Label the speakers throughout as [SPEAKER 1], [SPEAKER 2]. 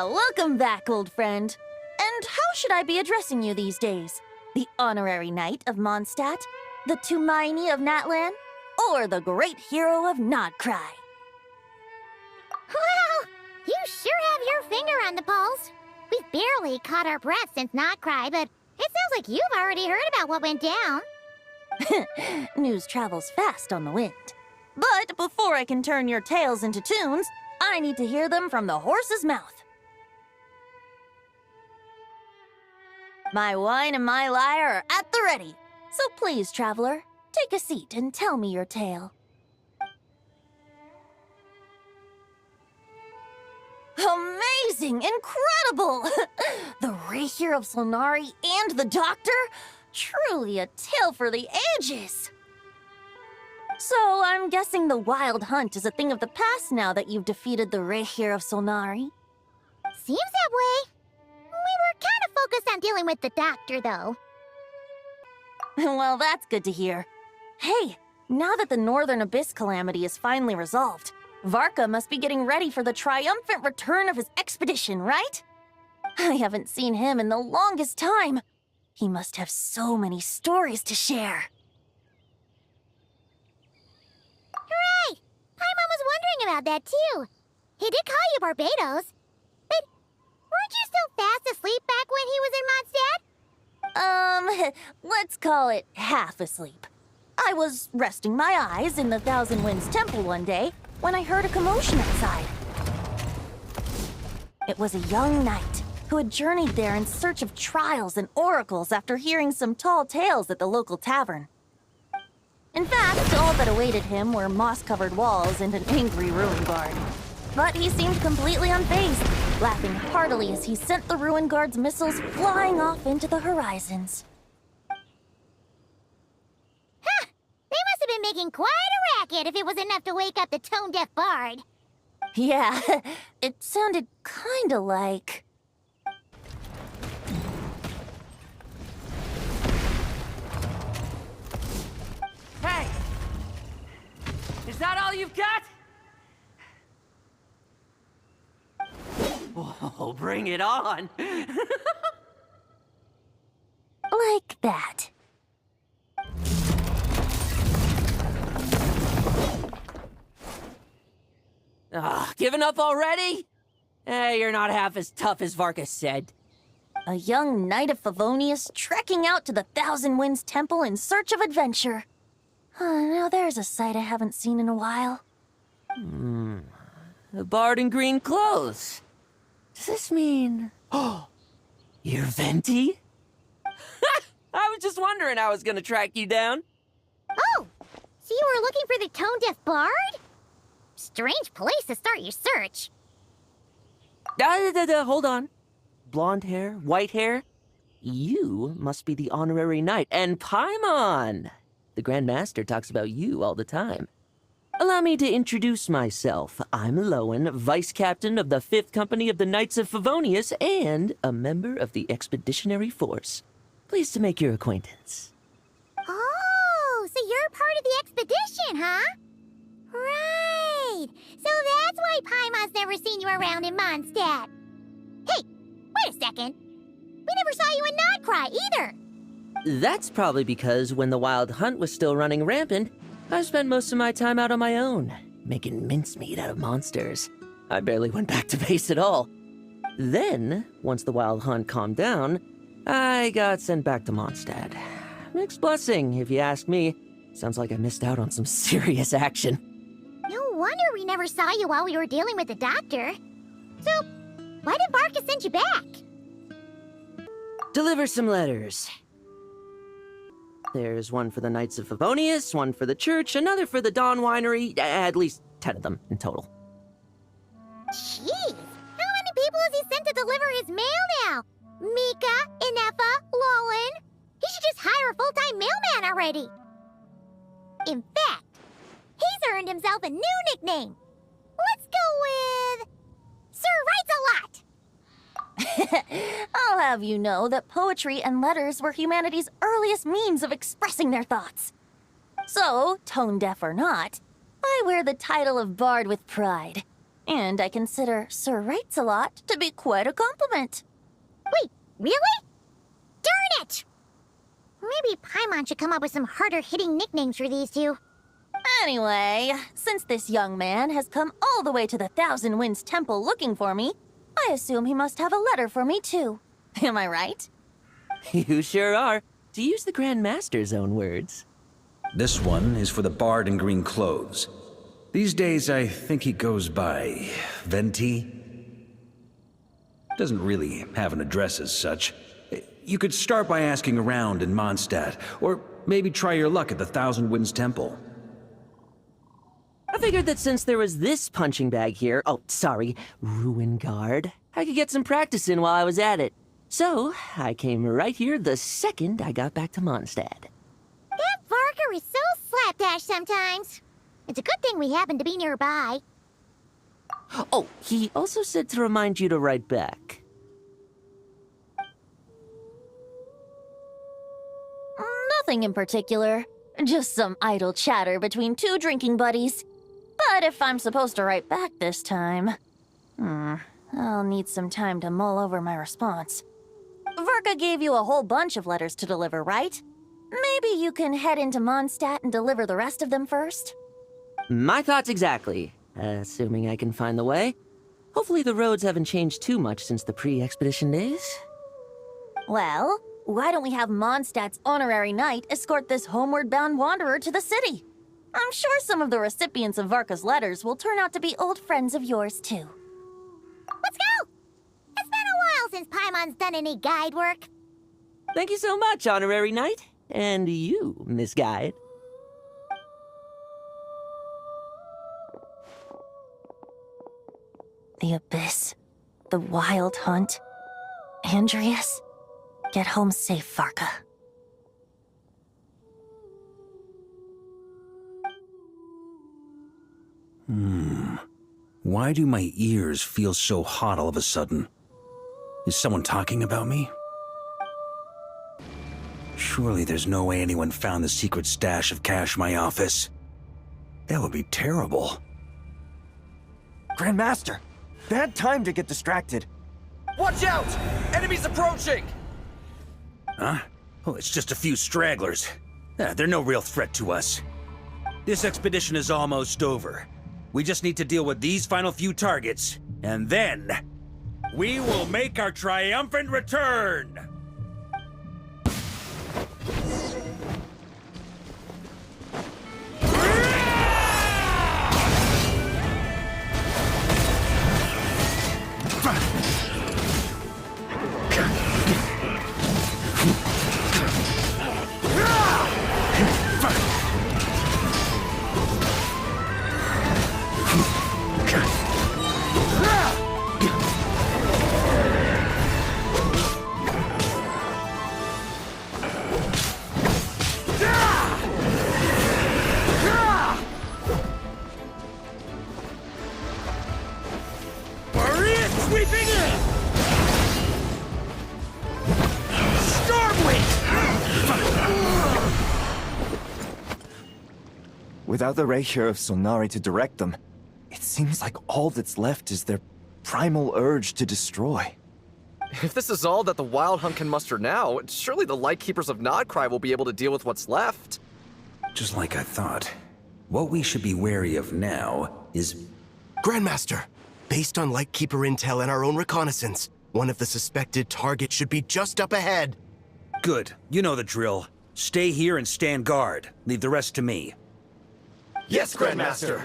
[SPEAKER 1] Welcome back, old friend. And how should I be addressing you these days? The honorary knight of Mondstadt? The Tumaini of Natlan? Or the great hero of Nodcry?
[SPEAKER 2] Well, you sure have your finger on the pulse. We've barely caught our breath since Nodcry, but it sounds like you've already heard about what went down.
[SPEAKER 1] News travels fast on the wind. But before I can turn your tales into tunes, I need to hear them from the horse's mouth. My wine and my lyre are at the ready. So please, traveler, take a seat and tell me your tale. Amazing! Incredible! The Rahier of Solnari and the Doctor? Truly a tale for the ages! So, I'm guessing the Wild Hunt is a thing of the past now that you've defeated the Rahier of Solnari?
[SPEAKER 2] Seems that way. We were kind of focused on dealing with the Doctor, though.
[SPEAKER 1] Well, that's good to hear. Hey, now that the Northern Abyss calamity is finally resolved, Varka must be getting ready for the triumphant return of his expedition, right? I haven't seen him in the longest time. He must have so many stories to share.
[SPEAKER 2] Right! Paimon was wondering about that, too. He did call you Barbados. But weren't you still fast asleep back when he was in Mondstadt?
[SPEAKER 1] Let's call it half asleep. I was resting my eyes in the Thousand Winds Temple one day when I heard a commotion outside. It was a young knight who had journeyed there in search of trials and oracles after hearing some tall tales at the local tavern. In fact, all that awaited him were moss-covered walls and an angry ruin guard. But he seemed completely unfazed, laughing heartily as he sent the ruin guard's missiles flying off into the horizons.
[SPEAKER 2] Huh! They must have been making quite a racket if it was enough to wake up the tone-deaf bard.
[SPEAKER 1] Yeah, it sounded kinda like...
[SPEAKER 3] Hey! Is that all you've got? Oh, bring it on!
[SPEAKER 1] like that.
[SPEAKER 3] Giving up already? Hey, you're not half as tough as Varka said.
[SPEAKER 1] A young knight of Favonius trekking out to the Thousand Winds Temple in search of adventure. Now there's a sight I haven't seen in a while.
[SPEAKER 3] A bard in green clothes. Does this mean... Oh, you're Venti? I was just wondering how I was gonna track you down.
[SPEAKER 2] Oh! So you were looking for the tone-deaf bard? Strange place to start your search.
[SPEAKER 3] Hold on. Blonde hair, white hair. You must be the honorary knight. And Paimon! The Grand Master talks about you all the time. Allow me to introduce myself. I'm Lowen, Vice Captain of the 5th Company of the Knights of Favonius and a member of the Expeditionary Force. Pleased to make your acquaintance.
[SPEAKER 2] Oh, so you're part of the expedition, huh? Right. So that's why Paimon's never seen you around in Mondstadt. Hey, wait a second. We never saw you in Nodcry either.
[SPEAKER 3] That's probably because when the Wild Hunt was still running rampant, I spent most of my time out on my own, making mincemeat out of monsters. I barely went back to base at all. Then, once the Wild Hunt calmed down, I got sent back to Mondstadt. Mixed blessing, if you ask me. Sounds like I missed out on some serious action.
[SPEAKER 2] No wonder we never saw you while we were dealing with the Doctor. So, why did Varka send you back?
[SPEAKER 3] Deliver some letters. There's one for the Knights of Favonius, one for the church, another for the Dawn Winery, at least 10 of them in total.
[SPEAKER 2] Jeez, how many people has he sent to deliver his mail now? Mika, Inefa, Lowen. He should just hire a full-time mailman already. In fact, he's earned himself a new nickname. Let's go with... Sir Writes-A-Lot.
[SPEAKER 1] I'll have you know that poetry and letters were humanity's earliest means of expressing their thoughts. So, tone deaf or not, I wear the title of Bard with pride. And I consider Sir Wrights-a-lot to be quite a compliment.
[SPEAKER 2] Wait, really? Darn it! Maybe Paimon should come up with some harder-hitting nicknames for these two.
[SPEAKER 1] Anyway, since this young man has come all the way to the Thousand Winds Temple looking for me, I assume he must have a letter for me too. Am I right?
[SPEAKER 3] You sure are, to use the Grand Master's own words.
[SPEAKER 4] This one is for the bard in green clothes. These days, I think he goes by Venti. Doesn't really have an address as such. You could start by asking around in Mondstadt, or maybe try your luck at the Thousand Winds Temple.
[SPEAKER 3] I figured that since there was this punching bag here, Ruin Guard, I could get some practice in while I was at it. So, I came right here the second I got back to Mondstadt.
[SPEAKER 2] That Varker is so slapdash sometimes. It's a good thing we happen to be nearby.
[SPEAKER 3] Oh, he also said to remind you to write back.
[SPEAKER 1] Nothing in particular. Just some idle chatter between two drinking buddies. But if I'm supposed to write back this time... I'll need some time to mull over my response. Verka gave you a whole bunch of letters to deliver, right? Maybe you can head into Mondstadt and deliver the rest of them first?
[SPEAKER 3] My thoughts exactly, assuming I can find the way. Hopefully the roads haven't changed too much since the pre-expedition days.
[SPEAKER 1] Well, why don't we have Mondstadt's honorary knight escort this homeward-bound wanderer to the city? I'm sure some of the recipients of Varka's letters will turn out to be old friends of yours, too.
[SPEAKER 2] Let's go! It's been a while since Paimon's done any guide work.
[SPEAKER 3] Thank you so much, honorary knight. And you, Miss Guide.
[SPEAKER 1] The Abyss. The Wild Hunt. Andreas. Get home safe, Varka.
[SPEAKER 4] Why do my ears feel so hot all of a sudden? Is someone talking about me? Surely there's no way anyone found the secret stash of cash in my office. That would be terrible.
[SPEAKER 5] Grandmaster, bad time to get distracted.
[SPEAKER 6] Watch out! Enemies approaching!
[SPEAKER 4] Huh? Oh, it's just a few stragglers. They're no real threat to us. This expedition is almost over. We just need to deal with these final few targets, and then we will make our triumphant return!
[SPEAKER 5] Without the Rapier of Solnari to direct them, it seems like all that's left is their primal urge to destroy.
[SPEAKER 6] If this is all that the Wild Hunt can muster now, surely the Lightkeepers of Nodcry will be able to deal with what's left.
[SPEAKER 4] Just like I thought. What we should be wary of now is...
[SPEAKER 7] Grandmaster, based on Lightkeeper intel and our own reconnaissance, one of the suspected targets should be just up ahead.
[SPEAKER 4] Good. You know the drill. Stay here and stand guard. Leave the rest to me.
[SPEAKER 7] Yes, Grandmaster!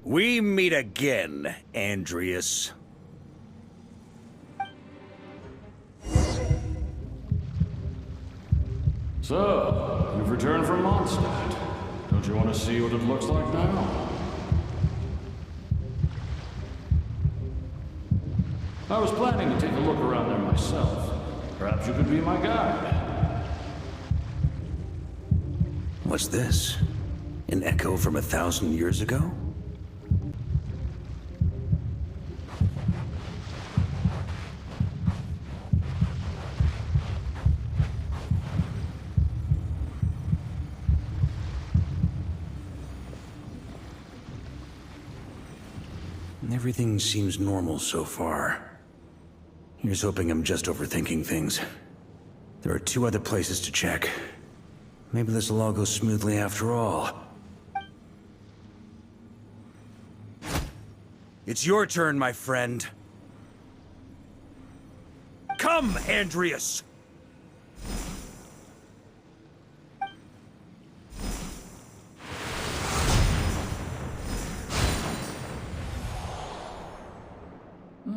[SPEAKER 4] We meet again, Andreas.
[SPEAKER 8] So, you've returned from Mondstadt. Don't you want to see what it looks like now? I was planning to take a look around there myself. Perhaps you could be my guide.
[SPEAKER 4] What's this? An echo from 1,000 years ago? Everything seems normal so far. Here's hoping I'm just overthinking things. There are 2 other places to check. Maybe this will all go smoothly after all. It's your turn, my friend. Come, Andreas!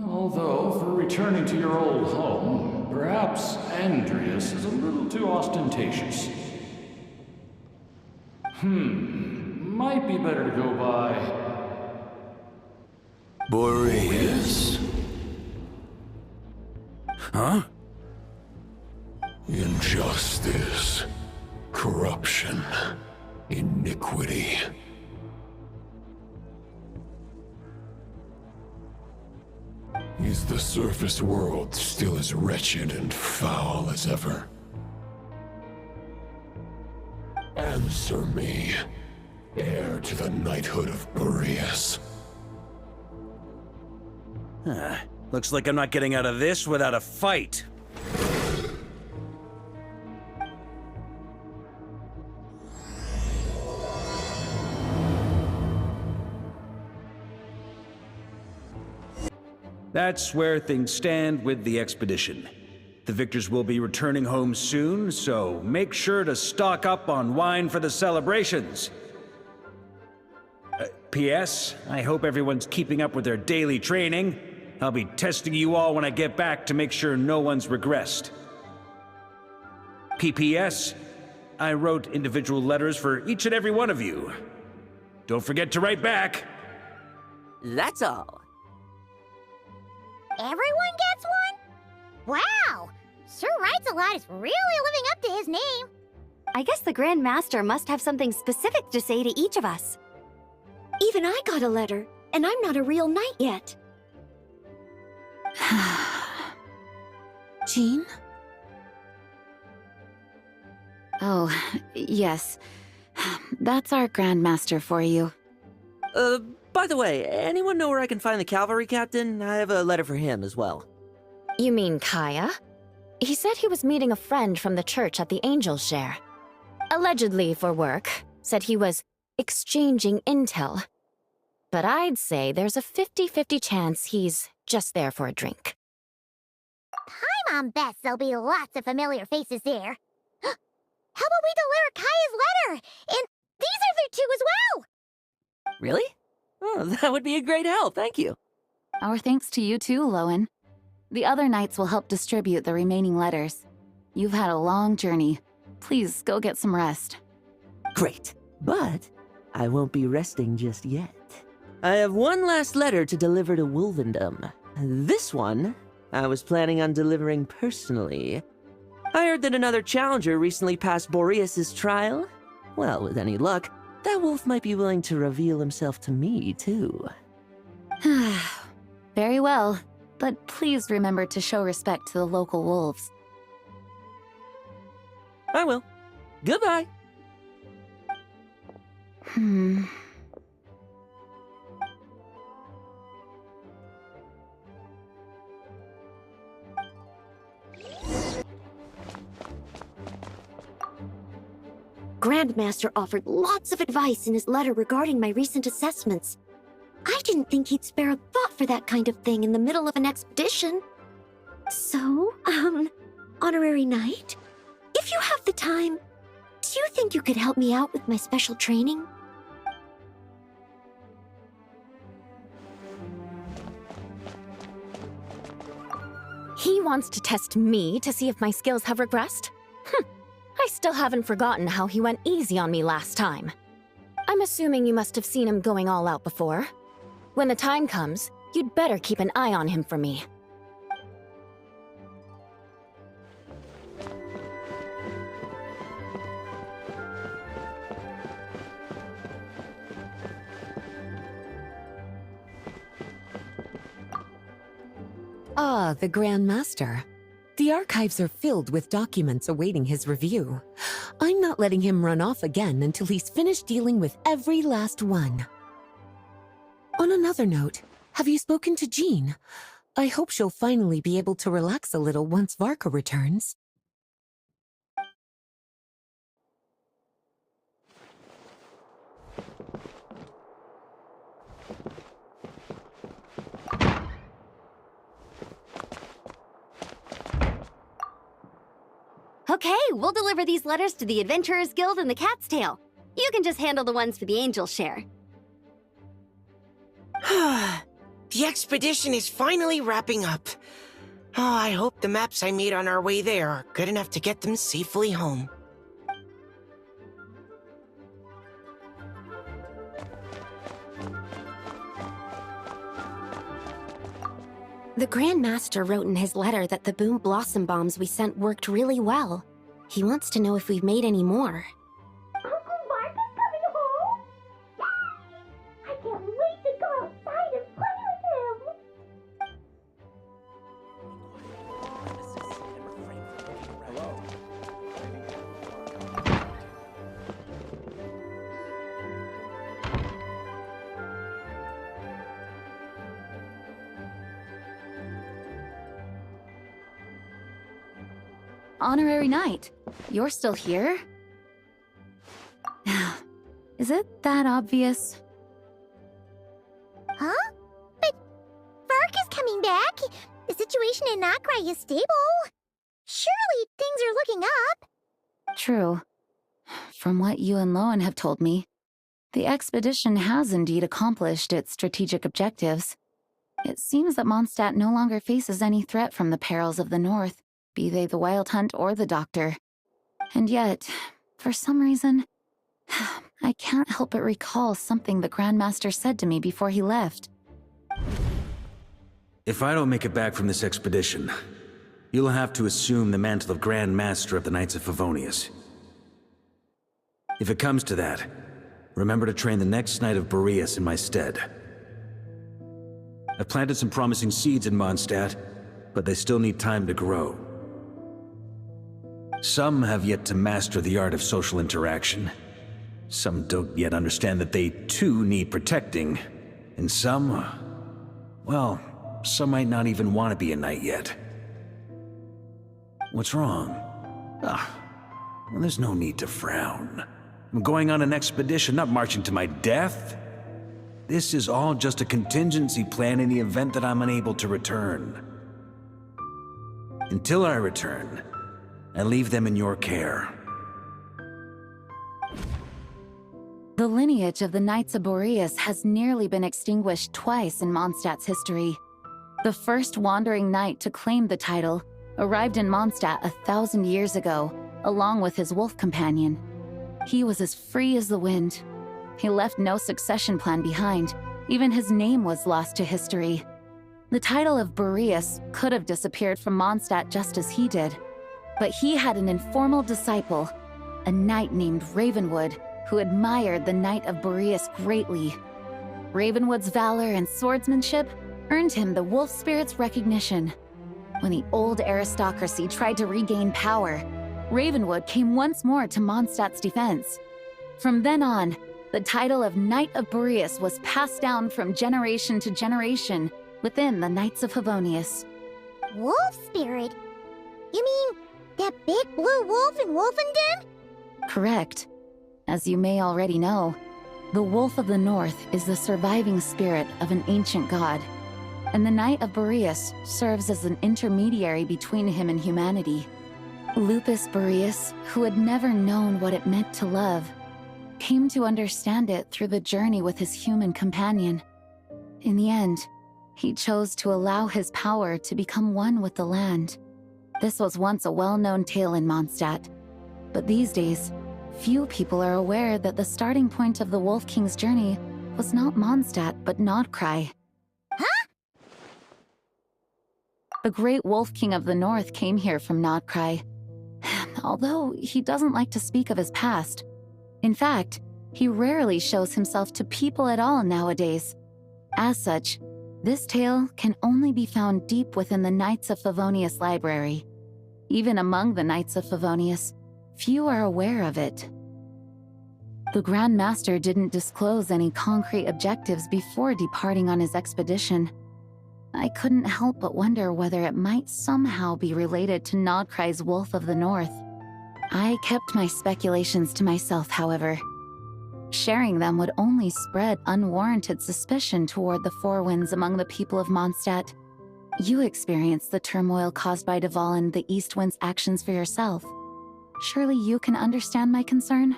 [SPEAKER 8] Although, for returning to your old home, perhaps Andreas is a little too ostentatious. Might be better to go by
[SPEAKER 9] Boreas.
[SPEAKER 4] Huh?
[SPEAKER 9] Injustice. Corruption. Iniquity. Is the surface world still as wretched and foul as ever? Answer me, heir to the knighthood of Boreas.
[SPEAKER 4] Looks like I'm not getting out of this without a fight. That's where things stand with the expedition. The victors will be returning home soon, so make sure to stock up on wine for the celebrations. P.S. I hope everyone's keeping up with their daily training. I'll be testing you all when I get back to make sure no one's regressed. P.P.S. I wrote individual letters for each and every one of you. Don't forget to write back.
[SPEAKER 3] That's all.
[SPEAKER 2] Everyone gets one? Wow! Sir Writes a Lot is really living up to his name.
[SPEAKER 10] I guess the Grand Master must have something specific to say to each of us. Even I got a letter, and I'm not a real knight yet.
[SPEAKER 11] Jean?
[SPEAKER 10] Oh, yes. That's our Grand Master for you.
[SPEAKER 3] By the way, anyone know where I can find the cavalry captain? I have a letter for him as well.
[SPEAKER 10] You mean Kaya? He said he was meeting a friend from the church at the Angel Share. Allegedly for work. Said he was exchanging intel. But I'd say there's a 50-50 chance he's just there for a drink.
[SPEAKER 2] Hi, Mom Bess. There'll be lots of familiar faces there. How about we deliver Kaya's letter? And these other 2 as well!
[SPEAKER 3] Really? Oh, that would be a great help, thank you.
[SPEAKER 11] Our thanks to you too, Lowen. The other knights will help distribute the remaining letters. You've had a long journey. Please go get some rest.
[SPEAKER 3] Great, but I won't be resting just yet. I have one last letter to deliver to Wolvendom. This one, I was planning on delivering personally. I heard that another challenger recently passed Boreas' trial. Well, with any luck, that wolf might be willing to reveal himself to me, too.
[SPEAKER 11] Very well, but please remember to show respect to the local wolves.
[SPEAKER 3] I will. Goodbye.
[SPEAKER 10] Grandmaster offered lots of advice in his letter regarding my recent assessments. I didn't think he'd spare a thought for that kind of thing in the middle of an expedition. So, Honorary Knight, if you have the time, do you think you could help me out with my special training? He wants to test me to see if my skills have regressed? I still haven't forgotten how he went easy on me last time. I'm assuming you must have seen him going all out before. When the time comes, you'd better keep an eye on him for me.
[SPEAKER 12] Ah, the Grand Master. The archives are filled with documents awaiting his review. I'm not letting him run off again until he's finished dealing with every last one. On another note, Have you spoken to Jean? I hope she'll finally be able to relax a little once Varka returns.
[SPEAKER 13] Okay, we'll deliver these letters to the Adventurers Guild and the Cat's Tail. You can just handle the ones for the Angel share.
[SPEAKER 14] The expedition is finally wrapping up. Oh, I hope the maps I made on our way there are good enough to get them safely home.
[SPEAKER 10] The Grand Master wrote in his letter that the Boom Blossom bombs we sent worked really well. He wants to know if we've made any more.
[SPEAKER 2] Uncle Marcus coming home? Yay! I can't wait to go outside and play with him!
[SPEAKER 11] Honorary Knight, you're still here? Is it that obvious?
[SPEAKER 2] Huh? But Vark is coming back. The situation in Notcry is stable. Surely things are looking up.
[SPEAKER 11] True. From what you and Lowen have told me, the expedition has indeed accomplished its strategic objectives. It seems that Mondstadt no longer faces any threat from the perils of the North, be they the Wild Hunt or the Doctor. And yet, for some reason, I can't help but recall something the Grandmaster said to me before he left.
[SPEAKER 4] If I don't make it back from this expedition, you'll have to assume the mantle of Grand Master of the Knights of Favonius. If it comes to that, remember to train the next Knight of Boreas in my stead. I've planted some promising seeds in Mondstadt, but they still need time to grow. Some have yet to master the art of social interaction. Some don't yet understand that they too need protecting. And some, well, some might not even want to be a knight yet. What's wrong? Well, there's no need to frown. I'm going on an expedition, not marching to my death. This is all just a contingency plan in the event that I'm unable to return. Until I return, I leave them in your care.
[SPEAKER 11] The lineage of the Knights of Boreas has nearly been extinguished twice in Mondstadt's history. The first wandering knight to claim the title arrived in Mondstadt 1,000 years ago, along with his wolf companion. He was as free as the wind. He left no succession plan behind. Even his name was lost to history. The title of Boreas could have disappeared from Mondstadt just as he did. But he had an informal disciple, a knight named Ravenwood, who admired the Knight of Boreas greatly. Ravenwood's valor and swordsmanship earned him the wolf spirit's recognition. When the old aristocracy tried to regain power, Ravenwood came once more to Mondstadt's defense. From then on, the title of Knight of Boreas was passed down from generation to generation within the Knights of Favonius.
[SPEAKER 2] Wolf spirit? You mean that big blue wolf in Wolfenden?
[SPEAKER 11] Correct. As you may already know, the Wolf of the North is the surviving spirit of an ancient god, and the Knight of Boreas serves as an intermediary between him and humanity. Lupus Boreas, who had never known what it meant to love, came to understand it through the journey with his human companion. In the end, he chose to allow his power to become one with the land. This was once a well-known tale in Mondstadt, but these days, few people are aware that the starting point of the Wolf King's journey was not Mondstadt, but Nodcry.
[SPEAKER 2] Huh?
[SPEAKER 11] The great Wolf King of the North came here from Nodcry, although he doesn't like to speak of his past. In fact, he rarely shows himself to people at all nowadays. As such, this tale can only be found deep within the Knights of Favonius library. Even among the Knights of Favonius, few are aware of it. The Grand Master didn't disclose any concrete objectives before departing on his expedition. I couldn't help but wonder whether it might somehow be related to Nodkrai's Wolf of the North. I kept my speculations to myself, however. Sharing them would only spread unwarranted suspicion toward the Four Winds among the people of Mondstadt. You experienced the turmoil caused by Duval and the East Wind's actions for yourself. Surely you can understand my concern?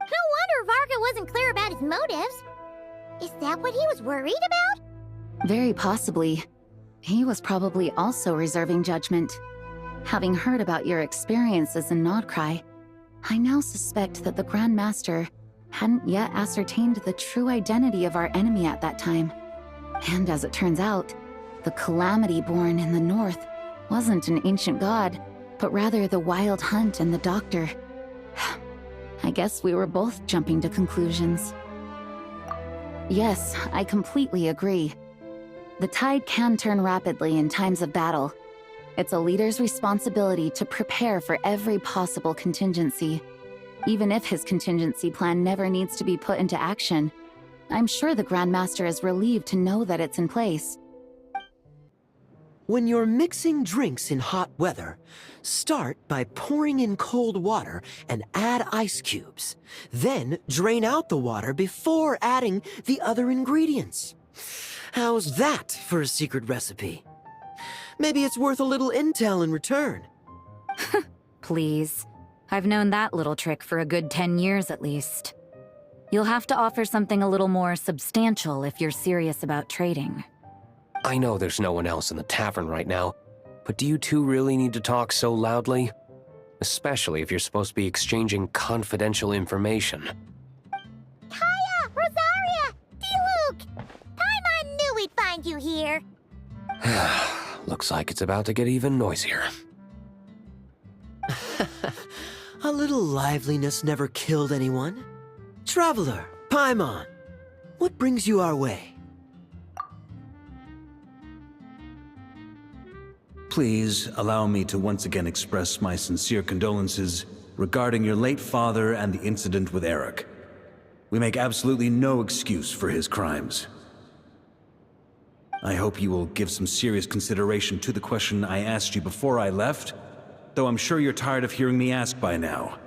[SPEAKER 2] No wonder Varga wasn't clear about his motives. Is that what he was worried about?
[SPEAKER 11] Very possibly. He was probably also reserving judgment. Having heard about your experiences in Nodkrai, I now suspect that the Grand Master hadn't yet ascertained the true identity of our enemy at that time. And as it turns out, the Calamity born in the north wasn't an ancient god, but rather the Wild Hunt and the Doctor. I guess we were both jumping to conclusions. Yes, I completely agree. The tide can turn rapidly in times of battle. It's a leader's responsibility to prepare for every possible contingency. Even if his contingency plan never needs to be put into action, I'm sure the Grand Master is relieved to know that it's in place.
[SPEAKER 15] When you're mixing drinks in hot weather, start by pouring in cold water and add ice cubes. Then drain out the water before adding the other ingredients. How's that for a secret recipe? Maybe it's worth a little intel in return.
[SPEAKER 16] Please. I've known that little trick for a good 10 years at least. You'll have to offer something a little more substantial if you're serious about trading.
[SPEAKER 17] I know there's no one else in the tavern right now, but do you two really need to talk so loudly? Especially if you're supposed to be exchanging confidential information.
[SPEAKER 2] Kaya! Rosaria! D-Luke! Paimon knew we'd find you here!
[SPEAKER 17] Looks like it's about to get even noisier.
[SPEAKER 15] A little liveliness never killed anyone. Traveler, Paimon, what brings you our way?
[SPEAKER 4] Please allow me to once again express my sincere condolences regarding your late father and the incident with Eric. We make absolutely no excuse for his crimes. I hope you will give some serious consideration to the question I asked you before I left, though I'm sure you're tired of hearing me ask by now.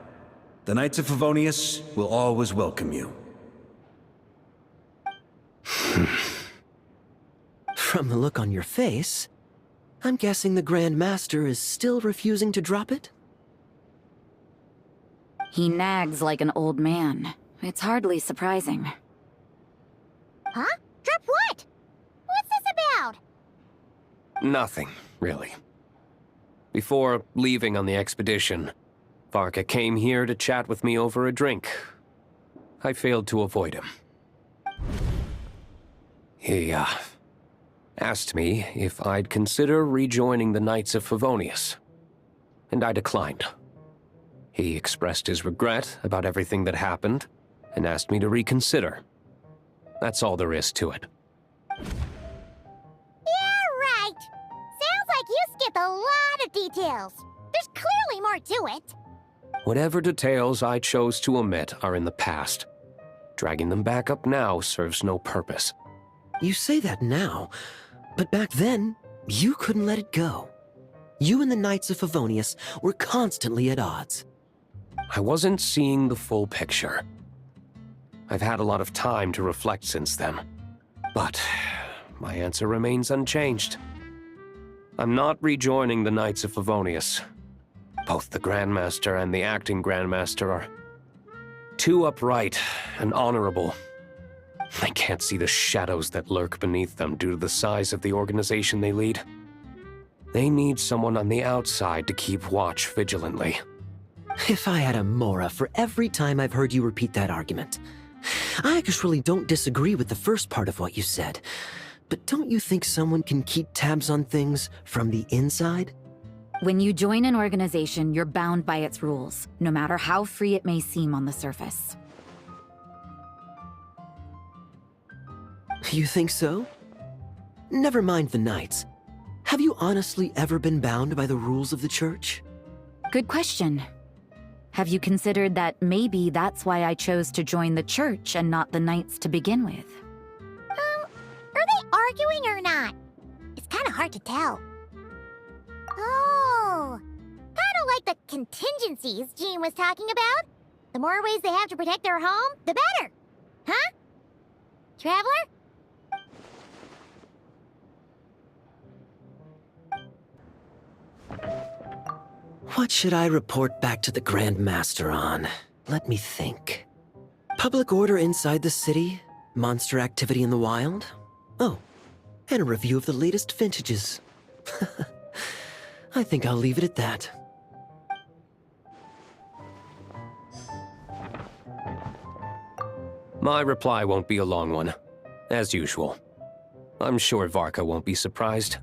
[SPEAKER 4] The Knights of Favonius will always welcome you.
[SPEAKER 15] From the look on your face, I'm guessing the Grand Master is still refusing to drop it?
[SPEAKER 16] He nags like an old man. It's hardly surprising.
[SPEAKER 2] Huh? Drop what? What's this about?
[SPEAKER 17] Nothing, really. Before leaving on the expedition, Varka came here to chat with me over a drink. I failed to avoid him. He, asked me if I'd consider rejoining the Knights of Favonius, and I declined. He expressed his regret about everything that happened, and asked me to reconsider. That's all there is to it.
[SPEAKER 2] Yeah, right! Sounds like you skipped a lot of details. There's clearly more to it.
[SPEAKER 17] Whatever details I chose to omit are in the past. Dragging them back up now serves no purpose.
[SPEAKER 15] You say that now, but back then, you couldn't let it go. You and the Knights of Favonius were constantly at odds.
[SPEAKER 17] I wasn't seeing the full picture. I've had a lot of time to reflect since then, but my answer remains unchanged. I'm not rejoining the Knights of Favonius. Both the Grandmaster and the acting Grandmaster are too upright and honorable. I can't see the shadows that lurk beneath them due to the size of the organization they lead. They need someone on the outside to keep watch vigilantly.
[SPEAKER 15] If I had a Mora for every time I've heard you repeat that argument. I actually don't disagree with the first part of what you said, but don't you think someone can keep tabs on things from the inside?
[SPEAKER 16] When you join an organization, you're bound by its rules, no matter how free it may seem on the surface.
[SPEAKER 15] You think so? Never mind the Knights. Have you honestly ever been bound by the rules of the Church?
[SPEAKER 16] Good question. Have you considered that maybe that's why I chose to join the church and not the Knights to begin with?
[SPEAKER 2] Are they arguing or not? It's kind of hard to tell. Oh, kind of like the contingencies Jean was talking about. The more ways they have to protect their home, the better. Huh? Traveler?
[SPEAKER 15] What should I report back to the Grand Master on? Let me think. Public order inside the city? Monster activity in the wild? Oh, and a review of the latest vintages. I think I'll leave it at that.
[SPEAKER 17] My reply won't be a long one, as usual. I'm sure Varka won't be surprised.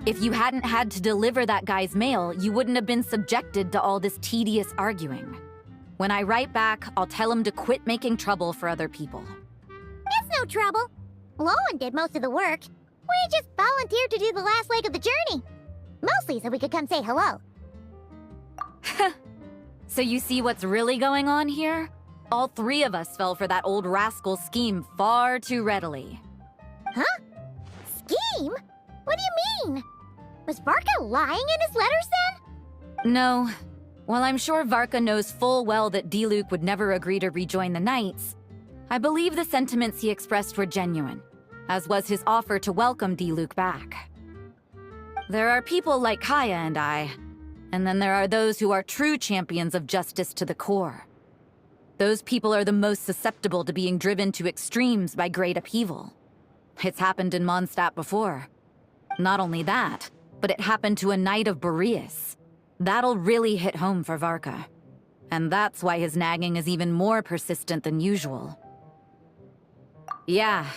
[SPEAKER 16] If you hadn't had to deliver that guy's mail, you wouldn't have been subjected to all this tedious arguing. When I write back, I'll tell him to quit making trouble for other people.
[SPEAKER 2] It's no trouble. Lowen did most of the work. We just volunteered to do the last leg of the journey. Mostly so we could come say hello.
[SPEAKER 16] So you see what's really going on here? All three of us fell for that old rascal's scheme far too readily.
[SPEAKER 2] Huh? Scheme? What do you mean? Was Varka lying in his letters then?
[SPEAKER 16] No. While I'm sure Varka knows full well that Diluc would never agree to rejoin the Knights, I believe the sentiments he expressed were genuine, as was his offer to welcome Diluc back. There are people like Kaya and I, and then there are those who are true champions of justice to the core. Those people are the most susceptible to being driven to extremes by great upheaval. It's happened in Mondstadt before. Not only that, but it happened to a Knight of Boreas. That'll really hit home for Varka. And that's why his nagging is even more persistent than usual. Yeah.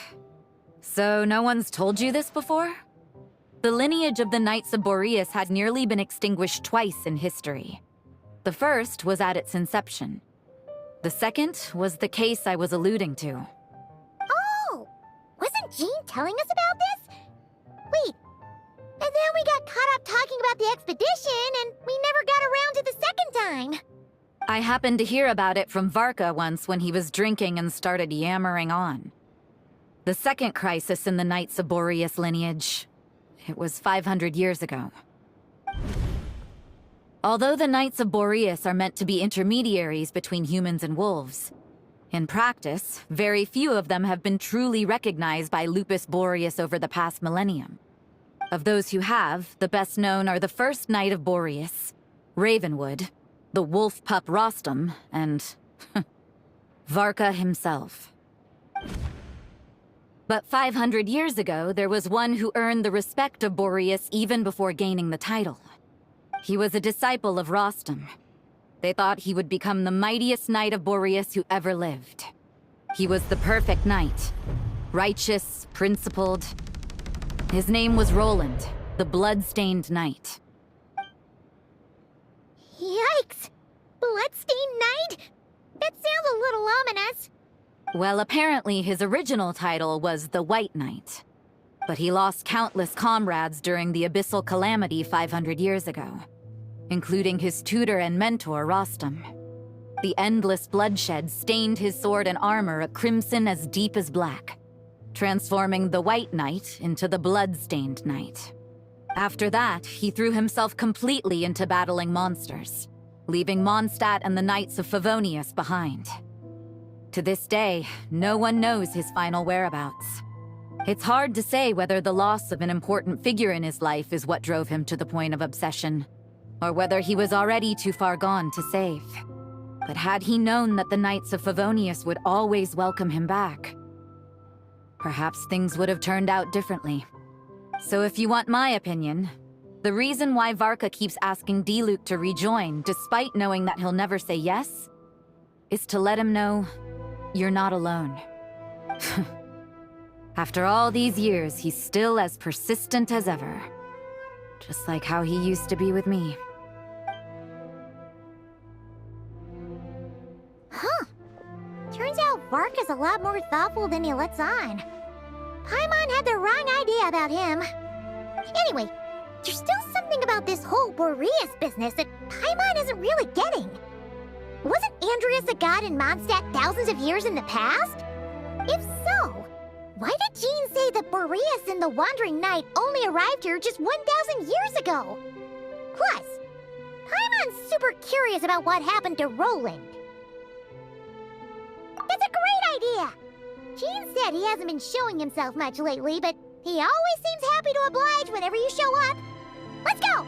[SPEAKER 16] So no one's told you this before? The lineage of the Knights of Boreas had nearly been extinguished twice in history. The first was at its inception. The second was the case I was alluding to.
[SPEAKER 2] Oh! Wasn't Jean telling us about this? Wait. And then we got caught up talking about the expedition, and we never got around to the second time.
[SPEAKER 16] I happened to hear about it from Varka once when he was drinking and started yammering on. The second crisis in the Knights of Boreas lineage. It was 500 years ago. Although the Knights of Boreas are meant to be intermediaries between humans and wolves, in practice, very few of them have been truly recognized by Lupus Boreas over the past millennium. Of those who have, the best known are the first Knight of Boreas, Ravenwood, the wolf pup Rostam, and Varka himself. But 500 years ago, there was one who earned the respect of Boreas even before gaining the title. He was a disciple of Rostam. They thought he would become the mightiest Knight of Boreas who ever lived. He was the perfect knight. Righteous, principled. His name was Roland, the blood-stained knight.
[SPEAKER 2] Yikes! Bloodstained Knight? That sounds a little ominous.
[SPEAKER 16] Well, apparently his original title was the White Knight. But he lost countless comrades during the Abyssal Calamity 500 years ago, including his tutor and mentor, Rostam. The endless bloodshed stained his sword and armor a crimson as deep as black, transforming the White Knight into the Blood-Stained Knight. After that, he threw himself completely into battling monsters, leaving Mondstadt and the Knights of Favonius behind. To this day, no one knows his final whereabouts. It's hard to say whether the loss of an important figure in his life is what drove him to the point of obsession, or whether he was already too far gone to save. But had he known that the Knights of Favonius would always welcome him back, perhaps things would have turned out differently. So if you want my opinion, the reason why Varka keeps asking Diluc to rejoin, despite knowing that he'll never say yes, is to let him know you're not alone. After all these years, he's still as persistent as ever. Just like how he used to be with me.
[SPEAKER 2] Huh. Turns out Varka's a lot more thoughtful than he lets on. Paimon had the wrong idea about him. Anyway, there's still something something about this whole Boreas business that Paimon isn't really getting. Wasn't Andreas a god in Mondstadt thousands of years in the past? If so, why did Jean say that Boreas and the Wandering Knight only arrived here just 1,000 years ago? Plus, Paimon's super curious about what happened to Roland. That's a great idea! Jean said he hasn't been showing himself much lately, but he always seems happy to oblige whenever you show up. Let's go!